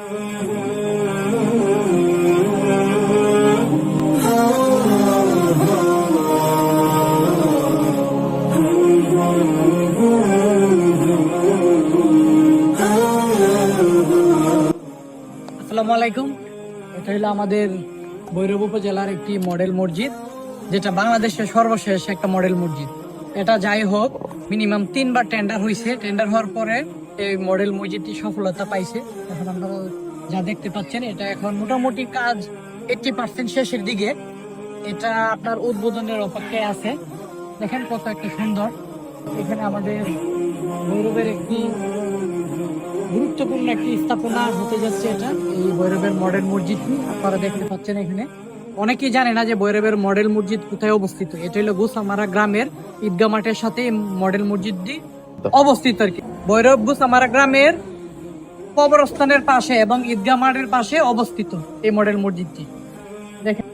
আসসালামু আলাইকুম। এটা হলো আমাদের ভৈরব উপজেলার একটি মডেল মসজিদ, যেটা বাংলাদেশের সর্বশেষ একটা মডেল মসজিদ। এটা যাই হোক, মিনিমাম 3বার টেন্ডার হয়েছে। টেন্ডার হওয়ার পরে এই মডেল মসজিদটি সফলতা পাইছে। এখন আপনারা যা দেখতে পাচ্ছেন, এটা এখন মোটামুটি কাজ 80% শেষের দিকে। এটা আপনার উদ্বোধনের অপেক্ষায় আছে। দেখেন কত একটা সুন্দর। এখানে আমাদের ভৈরবের একটি গুরুত্বপূর্ণ একটি স্থাপনা হতে যাচ্ছে। এটা এই ভৈরবের মডেল মসজিদটি আপনারা দেখতে পাচ্ছেন। এখানে অনেকেই জানে না যে ভৈরবের মডেল মসজিদ কোথায় অবস্থিত। এটা হলো গুসামারা গ্রামের ঈদগাহ মাঠের সাথে এই মডেল মসজিদটি অবস্থিত আর কি। ভৈরব গুসামারা গ্রামের কবরস্থানের পাশে এবং ঈদগাহ মাঠের পাশে অবস্থিত এই মডেল মসজিদটি। দেখেন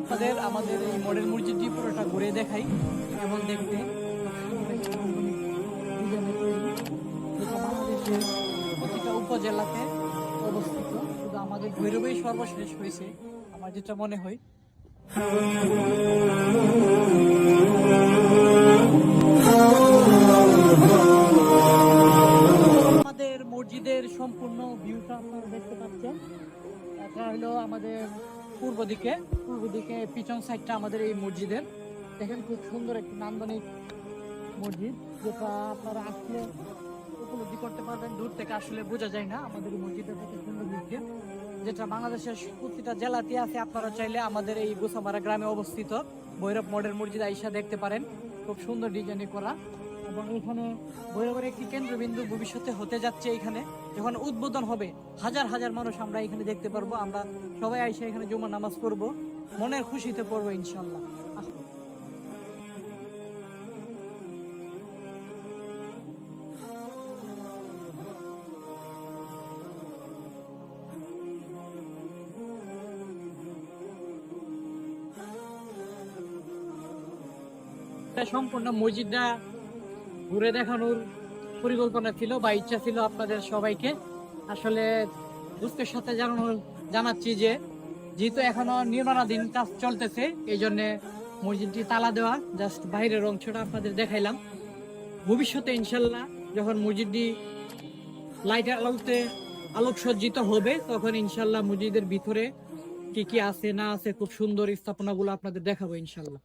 আপনাদের আমাদের এই মডেল মসজিদটি পুরোটা ঘুরে দেখাই কেমন দেখতে। বাংলাদেশের প্রতিটা উপজেলাতে অবস্থিত, শুধু আমাদের ভৈরবেই সর্বশেষ হয়েছে আমার যেটা মনে হয়। আমাদের মসজিদের সম্পূর্ণ ভিউটা আপনারা দেখতে পাচ্ছেন। এটা হলো আমাদের পূর্ব দিকে পিছন সাইডটা আমাদের এই মসজিদের। দেখেন খুব সুন্দর একটি নান্দনিক মসজিদ, যেটা আপনারা আসলে উপলব্ধি করতে পারবেন। দূর থেকে আসলে বোঝা যায় না আমাদের এই মসজিদের কত সুন্দর দিকে, যেটা বাংলাদেশের প্রতিটা জেলাতে আছে। আপনারা চাইলে আমাদের এই গুসামারা গ্রামে অবস্থিত ভৈরব মডেল মসজিদ আইসা দেখতে পারেন। খুব সুন্দর ডিজাইন করা, এবং এখানে ভৈরবের একটি কেন্দ্রবিন্দু ভবিষ্যতে হতে যাচ্ছে। এখানে যখন উদ্বোধন হবে, হাজার হাজার মানুষ আমরা এখানে দেখতে পারবো। আমরা সবাই আইসা এখানে জুমা নামাজ পড়বো, মনের খুশিতে পড়বো ইনশাল্লাহ। সম্পূর্ণ মসজিদটা ঘুরে দেখানোর পরিকল্পনা ছিল বা ইচ্ছা ছিল আপনাদের সবাইকে। আসলে দুঃখের সাথে জানাচ্ছি যে যেহেতু এখনো নির্মাণাধীন কাজ চলতেছে, এই জন্য মসজিদটি তালা দেওয়া। জাস্ট বাইরের অংশটা আপনাদের দেখাইলাম। ভবিষ্যতে ইনশাল্লাহ যখন মসজিদটি লাইটের আলোতে আলোকসজ্জিত হবে, তখন ইনশাল্লাহ মসজিদের ভিতরে কি কি আছে না আছে খুব সুন্দর স্থাপনাগুলো আপনাদের দেখাবো ইনশাল্লাহ।